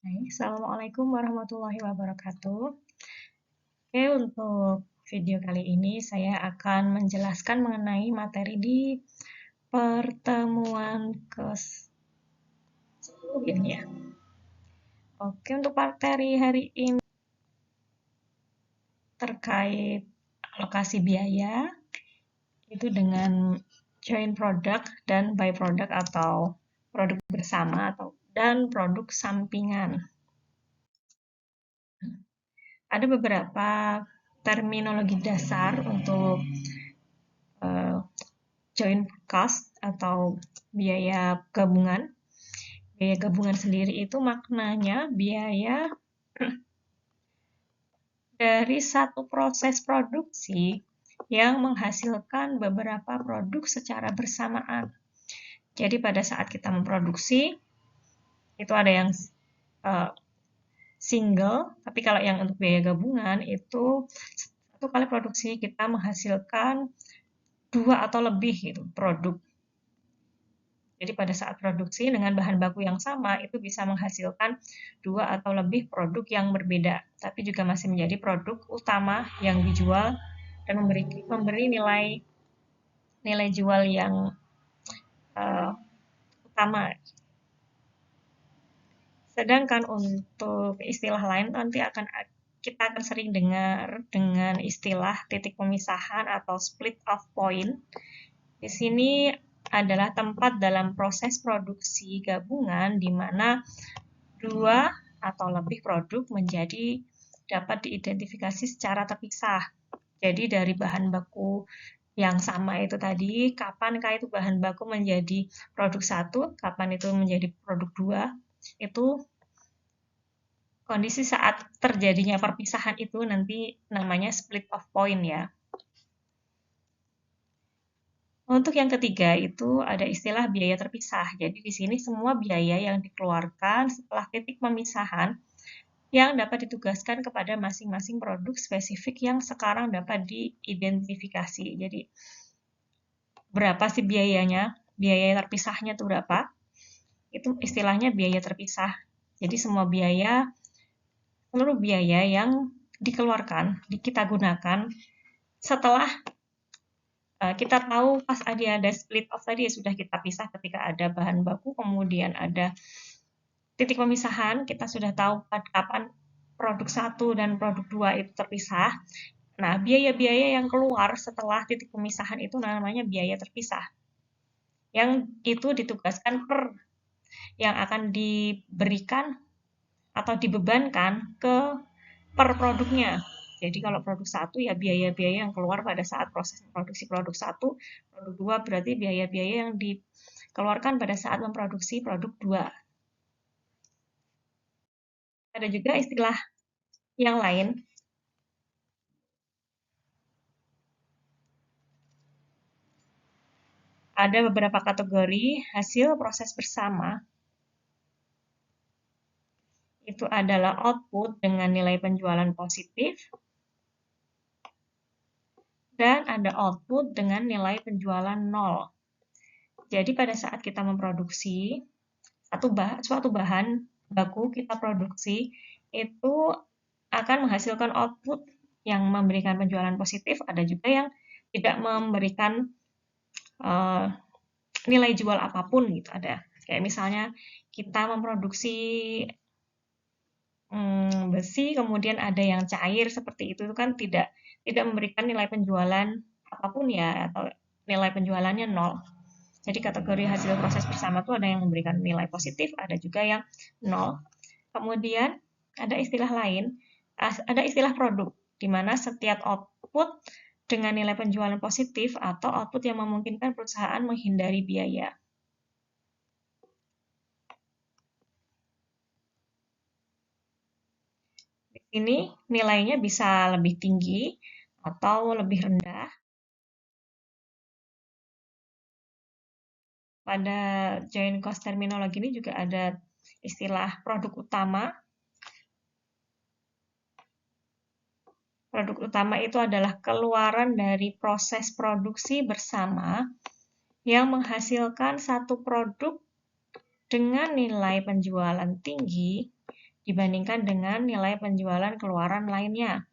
Assalamualaikum warahmatullahi wabarakatuh. Oke, untuk video kali ini saya akan menjelaskan mengenai materi di pertemuan ke-10 ini ya. Oke, untuk materi hari ini terkait alokasi biaya itu dengan joint product dan by product atau produk bersama dan produk sampingan. Ada beberapa terminologi dasar untuk joint cost atau biaya gabungan. Biaya gabungan sendiri itu maknanya biaya dari satu proses produksi yang menghasilkan beberapa produk secara bersamaan. Jadi pada saat kita memproduksi, itu ada yang single, tapi kalau yang untuk biaya gabungan itu satu kali produksi kita menghasilkan 2 atau lebih gitu, produk. Jadi pada saat produksi dengan bahan baku yang sama itu bisa menghasilkan 2 atau lebih produk yang berbeda, tapi juga masih menjadi produk utama yang dijual dan memberi nilai jual yang utama. Sedangkan untuk istilah lain nanti kita akan sering dengar dengan istilah titik pemisahan atau split off point. Di sini adalah tempat dalam proses produksi gabungan di mana 2 atau lebih produk dapat diidentifikasi secara terpisah. Jadi dari bahan baku yang sama itu tadi, kapankah itu bahan baku menjadi produk 1, kapan itu menjadi produk 2, itu kondisi saat terjadinya perpisahan itu nanti namanya split off point ya. Untuk yang ketiga itu ada istilah biaya terpisah. Jadi di sini semua biaya yang dikeluarkan setelah titik pemisahan yang dapat ditugaskan kepada masing-masing produk spesifik yang sekarang dapat diidentifikasi. Jadi berapa sih biayanya? Biaya terpisahnya itu berapa? Itu istilahnya biaya terpisah. Jadi seluruh biaya yang dikeluarkan, kita gunakan setelah kita tahu pas ada split off tadi sudah kita pisah ketika ada bahan baku, kemudian ada titik pemisahan, kita sudah tahu kapan produk 1 dan produk 2 itu terpisah. Nah, biaya-biaya yang keluar setelah titik pemisahan itu namanya biaya terpisah. Yang itu ditugaskan yang akan diberikan atau dibebankan per produknya. Jadi kalau produk 1 ya biaya-biaya yang keluar pada saat proses produksi produk 1, produk 2 berarti biaya-biaya yang dikeluarkan pada saat memproduksi produk 2. Ada juga istilah yang lain. Ada beberapa kategori hasil proses bersama. Itu adalah output dengan nilai penjualan positif, dan ada output dengan nilai penjualan 0. Jadi pada saat kita memproduksi suatu bahan baku kita produksi, itu akan menghasilkan output yang memberikan penjualan positif, ada juga yang tidak memberikan nilai jual apapun gitu ada. Kayak misalnya kita memproduksi besi, kemudian ada yang cair seperti itu kan tidak memberikan nilai penjualan apapun ya, atau nilai penjualannya 0. Jadi kategori hasil proses bersama itu ada yang memberikan nilai positif, ada juga yang 0. Kemudian ada istilah lain, ada istilah produk, di mana setiap output dengan nilai penjualan positif atau output yang memungkinkan perusahaan menghindari biaya. Di sini nilainya bisa lebih tinggi atau lebih rendah. Pada joint cost terminologi ini juga ada istilah produk utama. Produk utama itu adalah keluaran dari proses produksi bersama yang menghasilkan satu produk dengan nilai penjualan tinggi dibandingkan dengan nilai penjualan keluaran lainnya.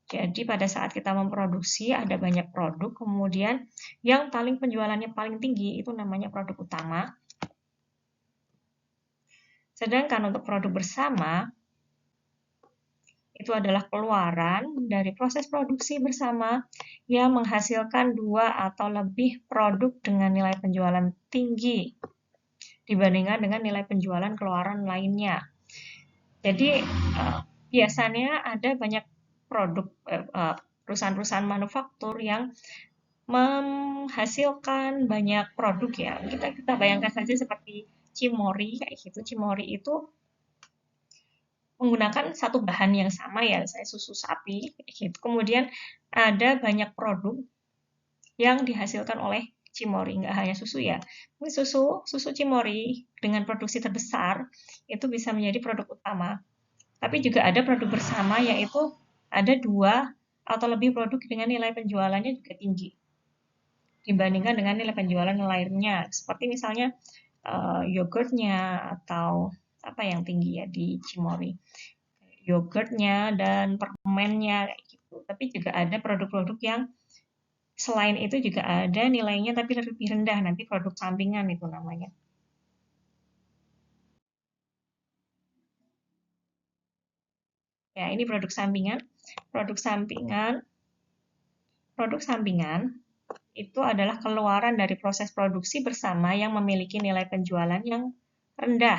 Jadi pada saat kita memproduksi ada banyak produk, kemudian yang paling penjualannya paling tinggi itu namanya produk utama. Sedangkan untuk produk bersama itu adalah keluaran dari proses produksi bersama yang menghasilkan 2 atau lebih produk dengan nilai penjualan tinggi dibandingkan dengan nilai penjualan keluaran lainnya. Jadi biasanya ada banyak produk perusahaan-perusahaan manufaktur yang menghasilkan banyak produk ya. Kita bayangkan saja seperti Cimory kayak gitu. Cimory itu menggunakan satu bahan yang sama ya, saya susu sapi kayak gitu. Kemudian ada banyak produk yang dihasilkan oleh Cimory, nggak hanya susu ya. Ini susu Cimory dengan produksi terbesar itu bisa menjadi produk utama. Tapi juga ada produk bersama yaitu ada 2 atau lebih produk dengan nilai penjualannya juga tinggi dibandingkan dengan nilai penjualan lainnya. Seperti misalnya yogurtnya atau apa yang tinggi ya di Cimory. Yogurtnya dan permennya kayak gitu. Tapi juga ada produk-produk yang selain itu juga ada nilainya tapi lebih rendah, nanti produk sampingan itu namanya. Ya, ini produk sampingan. Produk sampingan itu adalah keluaran dari proses produksi bersama yang memiliki nilai penjualan yang rendah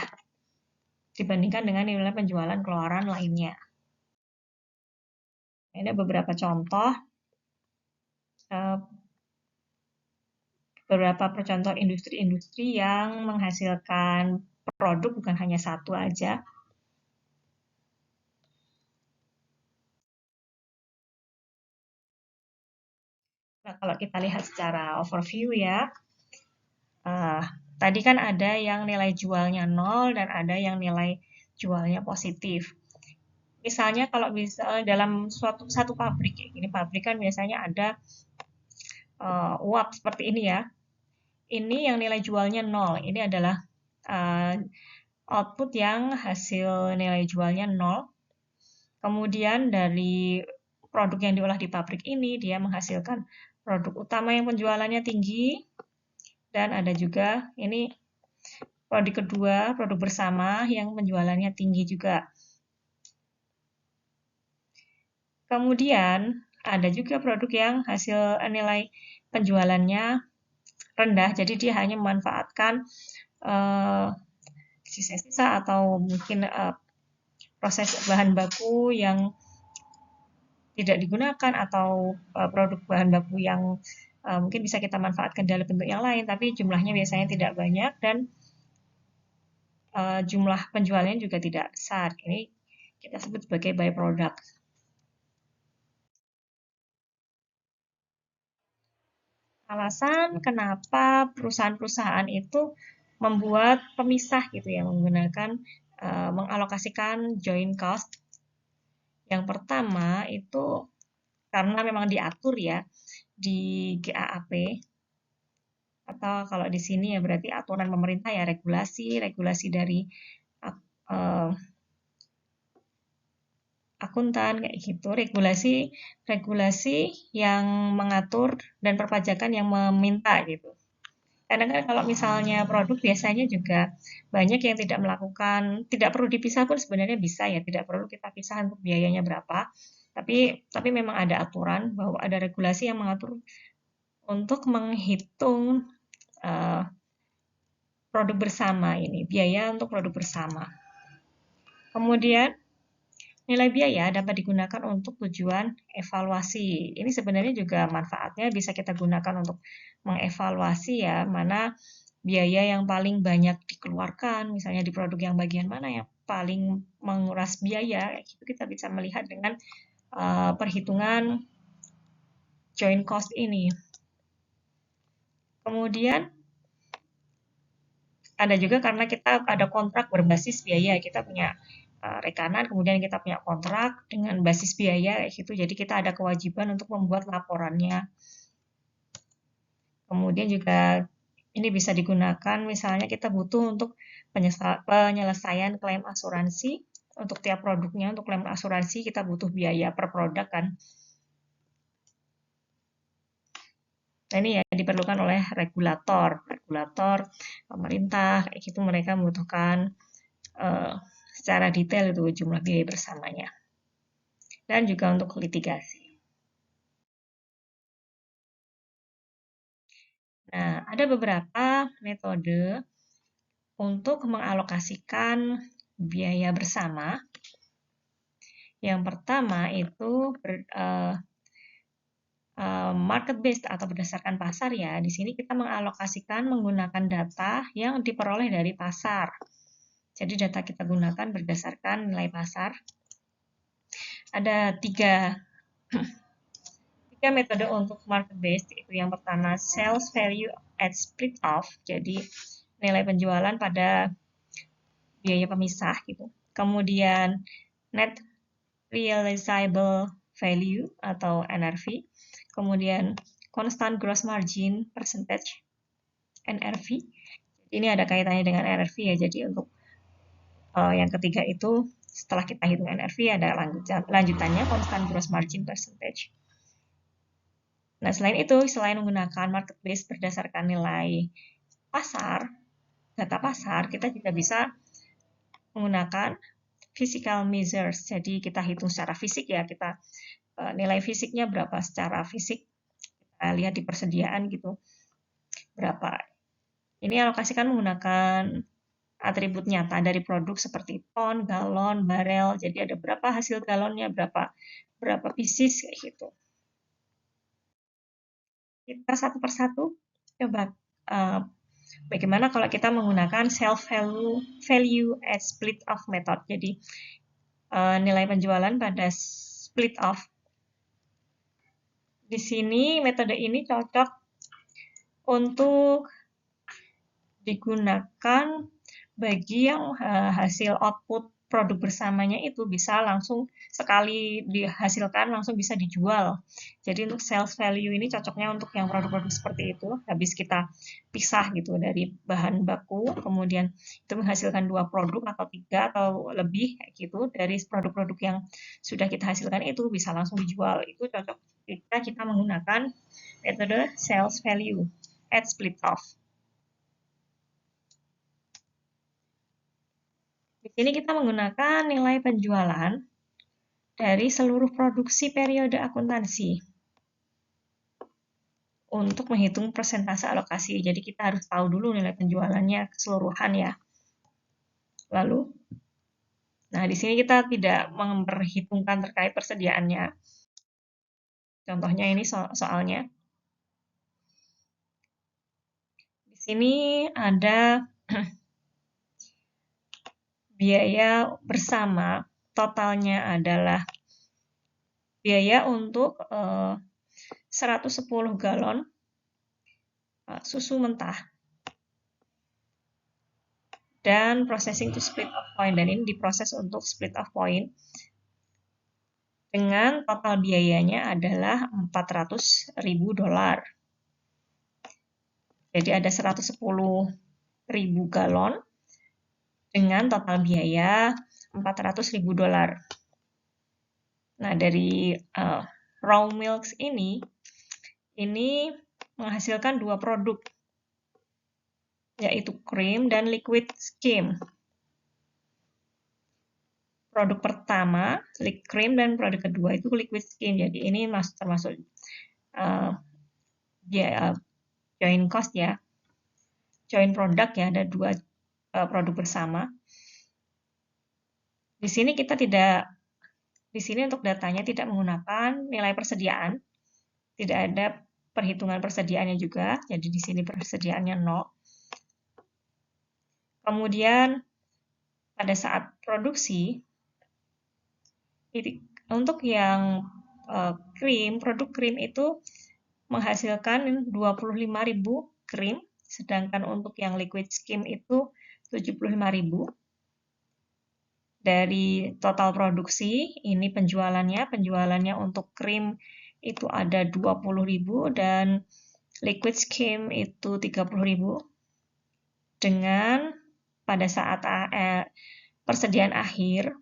dibandingkan dengan nilai penjualan keluaran lainnya. Ini beberapa contoh, industri-industri yang menghasilkan produk bukan hanya satu aja. Nah, kalau kita lihat secara overview ya, tadi kan ada yang nilai jualnya 0 dan ada yang nilai jualnya positif. Misalnya kalau dalam satu pabrik, ini pabrik kan biasanya ada uap seperti ini ya. Ini yang nilai jualnya 0. Ini adalah output yang hasil nilai jualnya 0. Kemudian dari produk yang diolah di pabrik ini, dia menghasilkan produk utama yang penjualannya tinggi. Dan ada juga ini produk kedua, produk bersama yang penjualannya tinggi juga. Kemudian ada juga produk yang hasil nilai penjualannya rendah, jadi dia hanya memanfaatkan sisa-sisa atau mungkin proses bahan baku yang tidak digunakan atau produk bahan baku yang mungkin bisa kita manfaatkan dalam bentuk yang lain, tapi jumlahnya biasanya tidak banyak dan jumlah penjualannya juga tidak besar. Ini kita sebut sebagai byproduct. Alasan kenapa perusahaan-perusahaan itu membuat pemisah gitu ya, menggunakan mengalokasikan joint cost. Yang pertama itu karena memang diatur ya di GAAP, atau kalau di sini ya berarti aturan pemerintah ya, regulasi dari akuntan kayak gitu, regulasi yang mengatur dan perpajakan yang meminta gitu. Kadang kan kalau misalnya produk biasanya juga banyak yang tidak melakukan, tidak perlu dipisah pun sebenarnya bisa ya, tidak perlu kita pisah untuk biayanya berapa. Tapi memang ada aturan bahwa ada regulasi yang mengatur untuk menghitung produk bersama ini, biaya untuk produk bersama. Kemudian nilai biaya dapat digunakan untuk tujuan evaluasi. Ini sebenarnya juga manfaatnya bisa kita gunakan untuk mengevaluasi ya, mana biaya yang paling banyak dikeluarkan, misalnya di produk yang bagian mana yang paling menguras biaya, itu kita bisa melihat dengan perhitungan joint cost ini. Kemudian ada juga karena kita ada kontrak berbasis biaya, kita punya rekanan, kemudian kita punya kontrak dengan basis biaya gitu. Jadi kita ada kewajiban untuk membuat laporannya. Kemudian juga ini bisa digunakan misalnya kita butuh untuk penyelesaian klaim asuransi untuk tiap produknya, untuk klaim asuransi kita butuh biaya per produk kan. Nah, ini ya diperlukan oleh regulator, pemerintah, kayak gitu mereka membutuhkan secara detail itu jumlah biaya bersamanya. Dan juga untuk litigasi. Nah, ada beberapa metode untuk mengalokasikan biaya bersama. Yang pertama itu market based atau berdasarkan pasar ya. Di sini kita mengalokasikan menggunakan data yang diperoleh dari pasar. Jadi data kita gunakan berdasarkan nilai pasar. Ada tiga metode untuk market based. Itu yang pertama sales value at split off. Jadi nilai penjualan pada biaya pemisah gitu. Kemudian net realizable value atau NRV. Kemudian constant gross margin percentage NRV. Ini ada kaitannya dengan NRV ya. Jadi untuk yang ketiga itu setelah kita hitung NRV ada lanjutannya constant gross margin percentage. Nah, selain itu, selain menggunakan marketplace berdasarkan nilai pasar, data pasar, kita juga bisa menggunakan physical measures. Jadi kita hitung secara fisik ya, kita nilai fisiknya berapa secara fisik. Kita lihat di persediaan gitu, berapa. Ini alokasikan menggunakan atribut nyata dari produk seperti ton, galon, barel. Jadi ada berapa hasil galonnya, berapa pieces kayak gitu. Kita satu persatu coba bagaimana kalau kita menggunakan self value at split off method. Jadi nilai penjualan pada split off. Di sini metode ini cocok untuk digunakan bagi yang hasil output produk bersamanya itu bisa langsung sekali dihasilkan langsung bisa dijual. Jadi untuk sales value ini cocoknya untuk yang produk-produk seperti itu. Habis kita pisah gitu dari bahan baku, kemudian itu menghasilkan 2 produk atau 3 atau lebih kayak gitu dari produk-produk yang sudah kita hasilkan itu bisa langsung dijual. Itu cocok jika kita menggunakan metode sales value at split off. Di sini kita menggunakan nilai penjualan dari seluruh produksi periode akuntansi untuk menghitung persentase alokasi. Jadi kita harus tahu dulu nilai penjualannya keseluruhan ya. Lalu, nah di sini kita tidak memperhitungkan terkait persediaannya. Contohnya ini soalnya. Di sini ada biaya bersama, totalnya adalah biaya untuk 110 galon susu mentah dan processing to split off point, dan ini diproses untuk split off point dengan total biayanya adalah $400.000. Jadi ada 110.000 galon dengan total biaya $400.000. Nah, dari raw milks ini menghasilkan 2 produk, yaitu cream dan liquid skim. Produk pertama, cream, dan produk kedua itu liquid skim. Jadi ini termasuk joint cost ya, joint product ya, ada 2 produk bersama. Di sini untuk datanya tidak menggunakan nilai persediaan, tidak ada perhitungan persediaannya juga, jadi di sini persediaannya 0. Kemudian pada saat produksi, untuk yang produk krim itu menghasilkan 25.000 krim, sedangkan untuk yang liquid skim itu 75.000. Dari total produksi, ini penjualannya untuk krim itu ada 20.000 dan liquid skim itu 30.000. Dengan pada saat persediaan akhir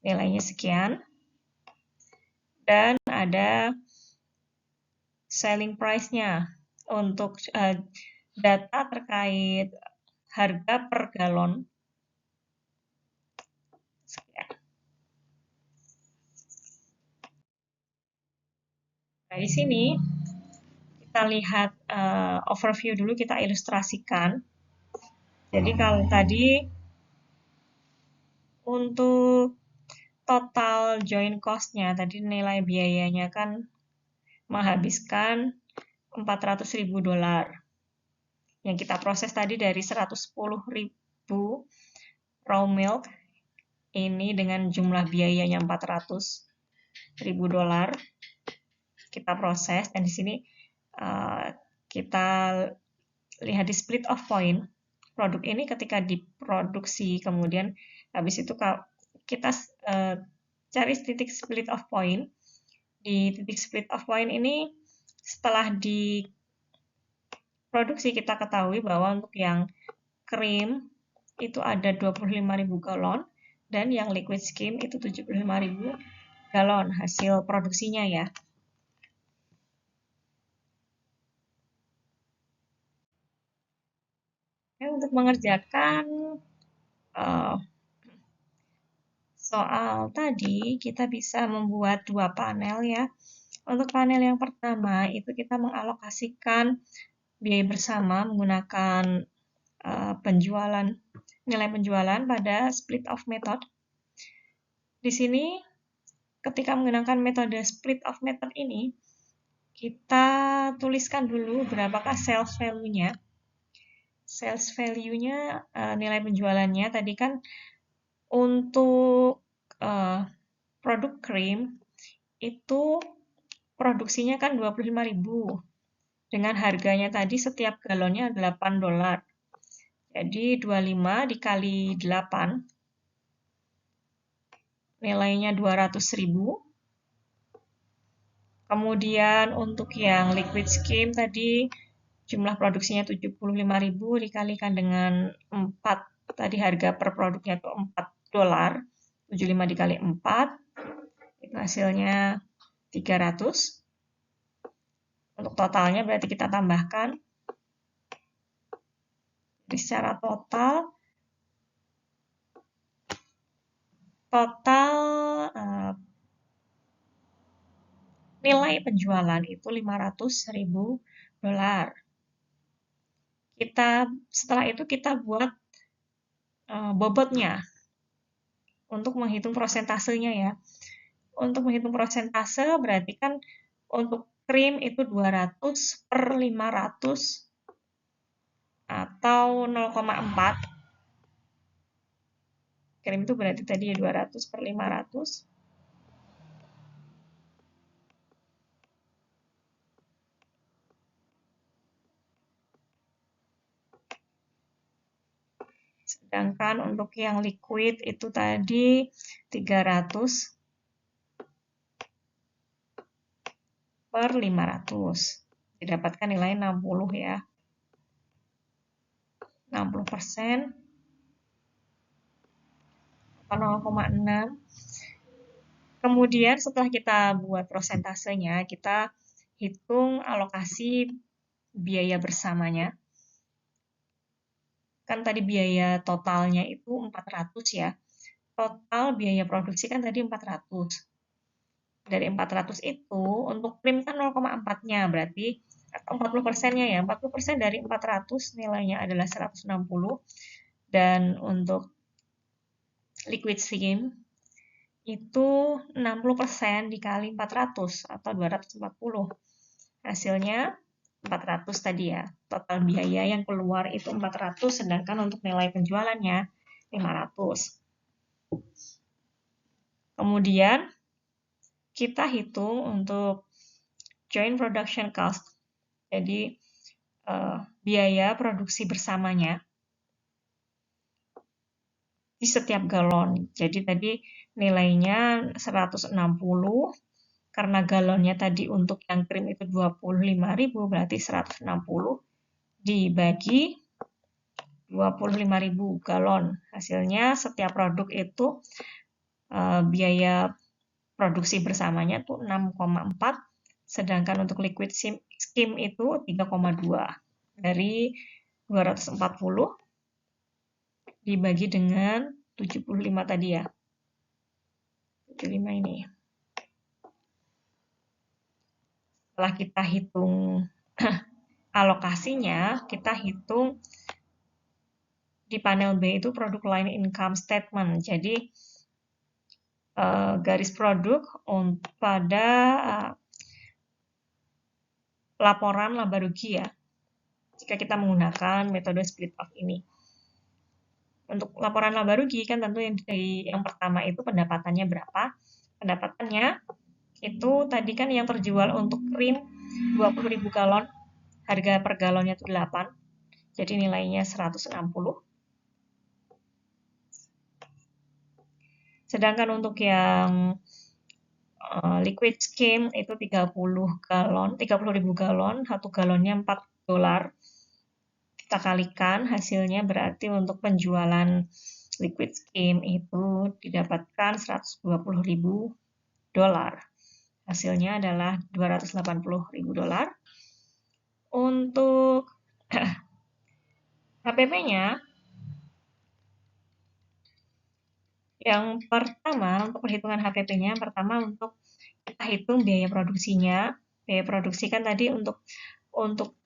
nilainya sekian. Dan ada selling price-nya untuk data terkait harga per galon. Sekian. Nah, di sini kita lihat overview dulu, kita ilustrasikan. Jadi kalau tadi untuk total join cost-nya, tadi nilai biayanya kan menghabiskan $400.000. Yang kita proses tadi dari 110.000 raw milk, ini dengan jumlah biayanya $400.000. Kita proses, dan di sini kita lihat di split of point. Produk ini ketika diproduksi, kemudian habis itu kita cari titik split of point. Di titik split of point ini, setelah diproduksi, kita ketahui bahwa untuk yang krim itu ada 25.000 galon, dan yang liquid skim itu 75.000 galon hasil produksinya ya. Untuk mengerjakan soal tadi, kita bisa membuat dua panel ya. Untuk panel yang pertama, itu kita mengalokasikan biaya bersama menggunakan nilai penjualan pada split of method. Di sini, ketika menggunakan metode split of method ini, kita tuliskan dulu berapakah sales value-nya. Sales value-nya, nilai penjualannya tadi kan untuk produk krim itu produksinya kan 25.000. Dengan harganya tadi setiap galonnya $8. Jadi 25 dikali 8, nilainya 200.000. Kemudian untuk yang liquid skim tadi jumlah produksinya 75.000 dikalikan dengan 4. Tadi harga per produknya itu $4. 75 dikali 4, itu hasilnya 300. Untuk totalnya berarti kita tambahkan. Jadi secara total nilai penjualan itu $500.000. Setelah itu kita buat bobotnya untuk menghitung prosentasenya ya. Untuk menghitung prosentase berarti kan untuk krim itu 200 per 500 atau 0,4. Krim itu berarti tadi ya 200 per 500. Sedangkan untuk yang liquid itu tadi 300 per 500. Didapatkan nilai 60 ya. 60%. 0,6. Kemudian setelah kita buat prosentasenya, kita hitung alokasi biaya bersamanya. Kan tadi biaya totalnya itu 400 ya. Total biaya produksi kan tadi 400. Dari 400 itu, untuk krim kan 0,4-nya, berarti 40%-nya ya. 40% dari 400 nilainya adalah 160. Dan untuk liquid skim itu 60% dikali 400 atau 240. Hasilnya 400 tadi ya. Total biaya yang keluar itu 400, sedangkan untuk nilai penjualannya 500. Kemudian kita hitung untuk joint production cost. Jadi biaya produksi bersamanya di setiap galon. Jadi tadi nilainya 160, karena galonnya tadi untuk yang krim itu 25.000, berarti 160 dibagi 25.000 galon. Hasilnya setiap produk itu biaya produksi bersamanya tuh 6,4, sedangkan untuk liquid skim itu 3,2. Dari 240 dibagi dengan 75 tadi ya. 75 ini. Setelah kita hitung alokasinya, kita hitung di panel B itu produk line income statement. Jadi garis produk pada laporan laba rugi ya, jika kita menggunakan metode split off ini. Untuk laporan laba rugi kan tentu yang pertama itu pendapatannya berapa. Pendapatannya itu tadi kan yang terjual untuk krim 20.000 galon, harga per galonnya itu 8, jadi nilainya 160. Sedangkan untuk yang liquid skim itu 30 galon, 30.000 galon, 1 galonnya $4. Kita kalikan hasilnya berarti untuk penjualan liquid skim itu didapatkan $120.000. Hasilnya adalah $280.000. Untuk HPP-nya, yang pertama untuk perhitungan HPP-nya, pertama untuk kita hitung biaya produksinya. Biaya produksi kan tadi untuk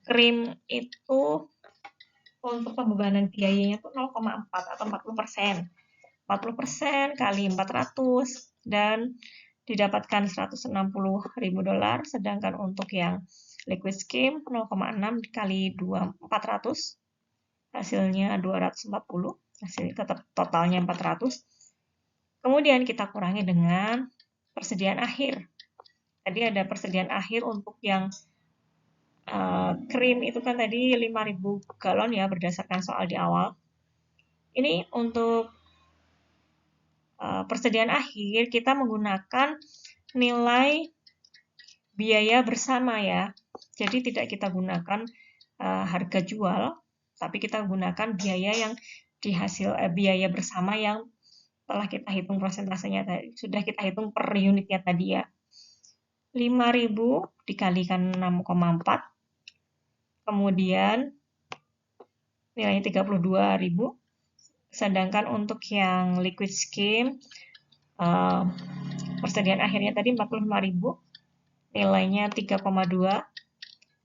krim itu untuk pembebanan biayanya itu 0,4 atau 40%. 40% kali 400 dan didapatkan $160.000, sedangkan untuk yang liquid skim 0,6 kali 400 hasilnya 240, hasil tetap totalnya 400. Kemudian kita kurangi dengan persediaan akhir. Tadi ada persediaan akhir untuk yang krim itu kan tadi 5.000 galon ya berdasarkan soal di awal. Ini untuk persediaan akhir kita menggunakan nilai biaya bersama ya. Jadi tidak kita gunakan harga jual, tapi kita gunakan biaya yang biaya bersama yang telah kita hitung prosentasenya tadi. Sudah kita hitung per unitnya tadi ya. 5.000 dikalikan 6,4. Kemudian nilainya 32.000. Sedangkan untuk yang liquid skim persediaan akhirnya tadi 45.000, nilainya 3,2,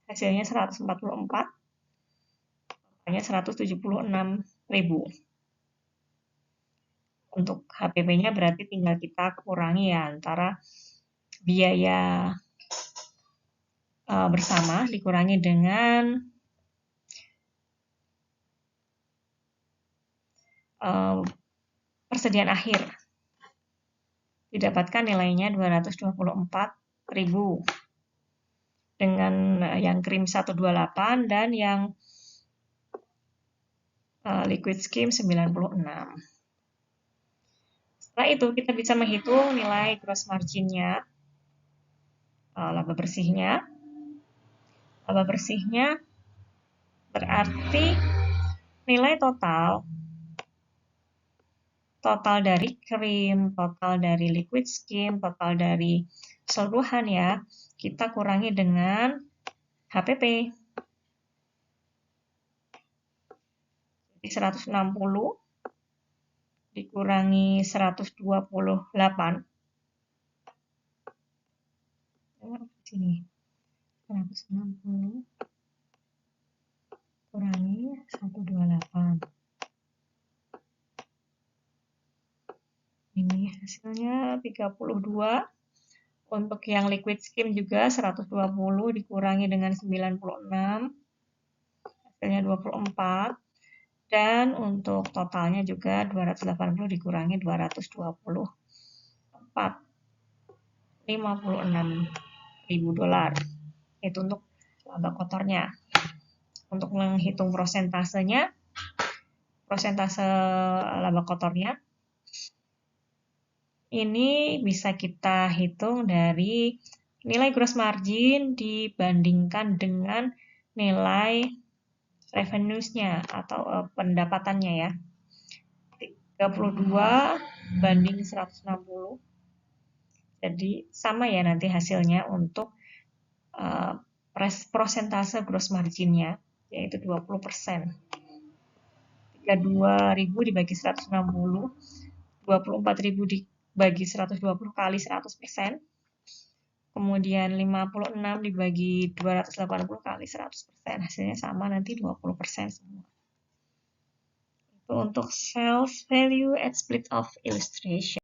hasilnya 144, totalnya 176.000. Untuk HPP-nya berarti tinggal kita kurangi ya antara biaya bersama dikurangi dengan persediaan akhir. Didapatkan nilainya 224.000. Dengan yang krim 128 dan yang liquid skim 96. Setelah itu kita bisa menghitung nilai gross margin-nya, laba bersihnya. Laba bersihnya berarti nilai total dari krim, total dari liquid skim, total dari keseluruhan ya, kita kurangi dengan HPP. Jadi 160 dikurangi 128. Sini. 160 kurangi 128. Ini hasilnya 32. Untuk yang liquid skim juga 120 dikurangi dengan 96. Hasilnya 24. Dan untuk totalnya juga 280 dikurangi 224. $56.000. Itu untuk laba kotornya. Untuk menghitung persentase laba kotornya, ini bisa kita hitung dari nilai gross margin dibandingkan dengan nilai revenues-nya atau pendapatannya ya. 32 banding 160. Jadi sama ya nanti hasilnya untuk prosentase gross marginnya, yaitu 20%. 32.000 dibagi 160, 24.000 dibagi 120 kali 100%, kemudian 56 dibagi 280 kali 100%, hasilnya sama nanti 20% semua. Itu untuk sales value at split of illustration.